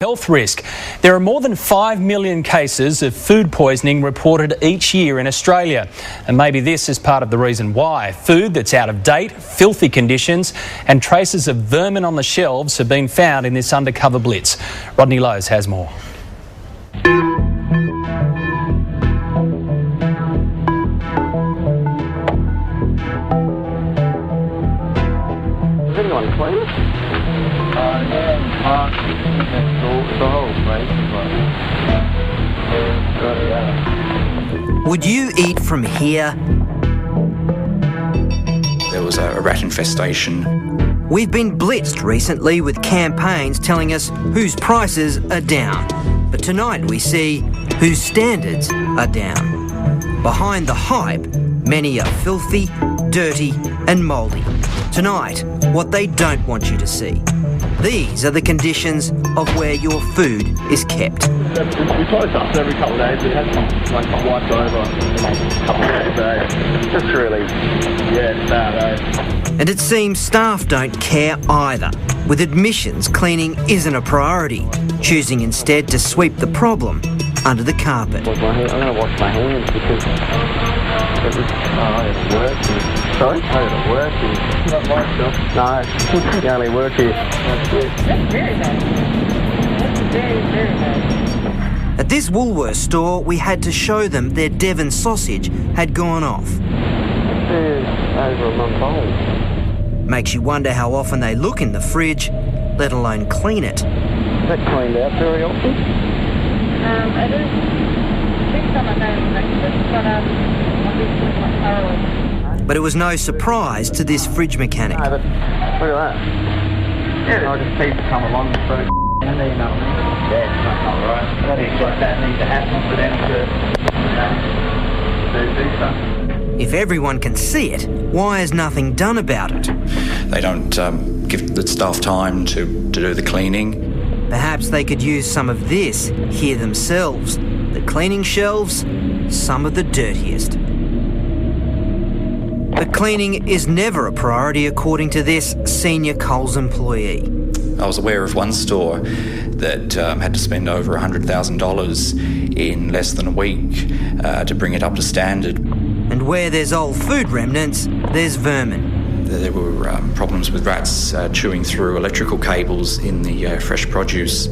Health risk. There are more than 5 million cases of food poisoning reported each year in Australia. And maybe this is part of the reason why. Food that's out of date, filthy conditions and traces of vermin on the shelves have been found in this undercover blitz. Rodney Lowe's has more. Is anyone clean? The whole place is Would you eat from here? There was a rat infestation. We've been blitzed recently with campaigns telling us whose prices are down. But tonight we see whose standards are down. Behind the hype, many are filthy, dirty and mouldy. Tonight, what they don't want you to see. These are the conditions of where your food is kept. We close up every couple of days. We had some wiped over a couple of days. Just really, it's bad, eh? And it seems staff don't care either. With admissions, cleaning isn't a priority, choosing instead to sweep the problem under the carpet. I'm going to wash my hands because it's working. Sorry? I gotta work here. You don't like stuff? No, you only work here. That's very nice. That's very, very nice. At this Woolworths store, we had to show them their Devon sausage had gone off. It's over a month old. Makes you wonder how often they look in the fridge, let alone clean it. Is that cleaned out very often? It is. I think some of those things, but I do clean it thoroughly. But it was no surprise to this fridge mechanic. No, but look at that. Yeah, I just people come along and throw and they know. Yeah, it's not right. That is like that needs to happen for them to do stuff. If everyone can see it, why is nothing done about it? They don't give the staff time to do the cleaning. Perhaps they could use some of this here themselves. The cleaning shelves, some of the dirtiest. But cleaning is never a priority according to this senior Coles employee. I was aware of one store that had to spend over $100,000 in less than a week to bring it up to standard. And where there's old food remnants, there's vermin. There were problems with rats chewing through electrical cables in the fresh produce.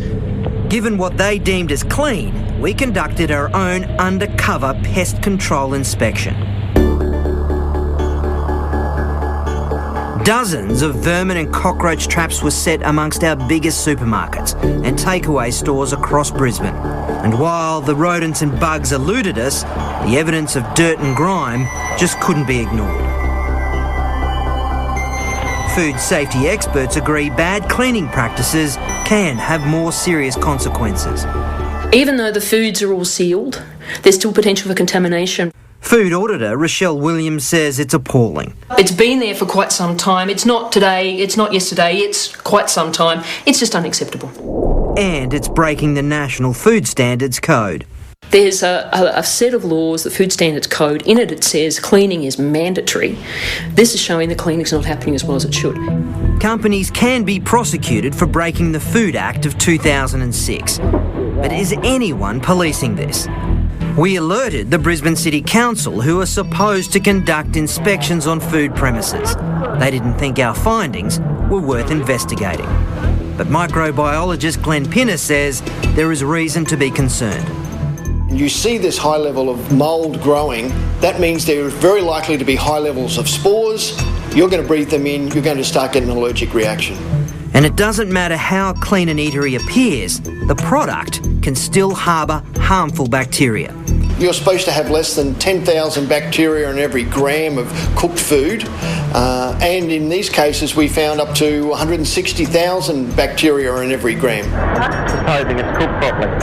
Given what they deemed as clean, we conducted our own undercover pest control inspection. Dozens of vermin and cockroach traps were set amongst our biggest supermarkets and takeaway stores across Brisbane. And while the rodents and bugs eluded us, the evidence of dirt and grime just couldn't be ignored. Food safety experts agree bad cleaning practices can have more serious consequences. Even though the foods are all sealed, there's still potential for contamination. Food auditor Rochelle Williams says it's appalling. It's been there for quite some time. It's not today, it's not yesterday, it's quite some time. It's just unacceptable. And it's breaking the National Food Standards Code. There's a set of laws, the Food Standards Code. In it, it says cleaning is mandatory. This is showing the cleaning's not happening as well as it should. Companies can be prosecuted for breaking the Food Act of 2006. But is anyone policing this? We alerted the Brisbane City Council, who are supposed to conduct inspections on food premises. They didn't think our findings were worth investigating. But microbiologist Glenn Pinner says there is reason to be concerned. You see this high level of mould growing, that means there is very likely to be high levels of spores. You're going to breathe them in, you're going to start getting an allergic reaction. And it doesn't matter how clean an eatery appears, the product can still harbour harmful bacteria. You're supposed to have less than 10,000 bacteria in every gram of cooked food, and in these cases we found up to 160,000 bacteria in every gram. Supposing it's cooked properly. We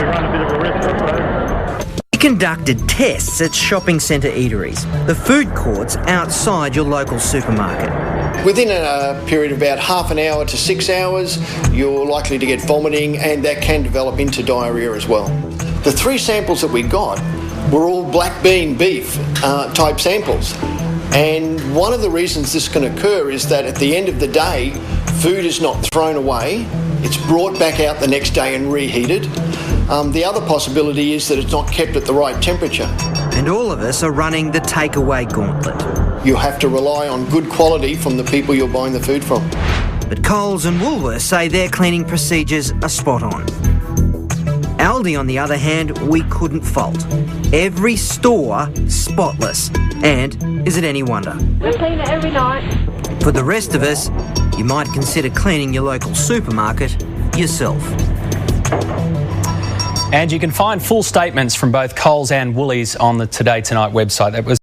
run a bit of a risk, I suppose. We conducted tests at shopping centre eateries, the food courts outside your local supermarket. Within a period of about half an hour to 6 hours, you're likely to get vomiting, and that can develop into diarrhoea as well. The 3 samples that we got were all black bean beef type samples. And one of the reasons this can occur is that at the end of the day, food is not thrown away, It's brought back out the next day and reheated. The other possibility is that it's not kept at the right temperature. And all of us are running the takeaway gauntlet. You have to rely on good quality from the people you're buying the food from. But Coles and Woolworths say their cleaning procedures are spot on. Aldi, on the other hand, we couldn't fault. Every store spotless. And is it any wonder? We clean it every night. For the rest of us, you might consider cleaning your local supermarket yourself. And you can find full statements from both Coles and Woolies on the Today Tonight website. That was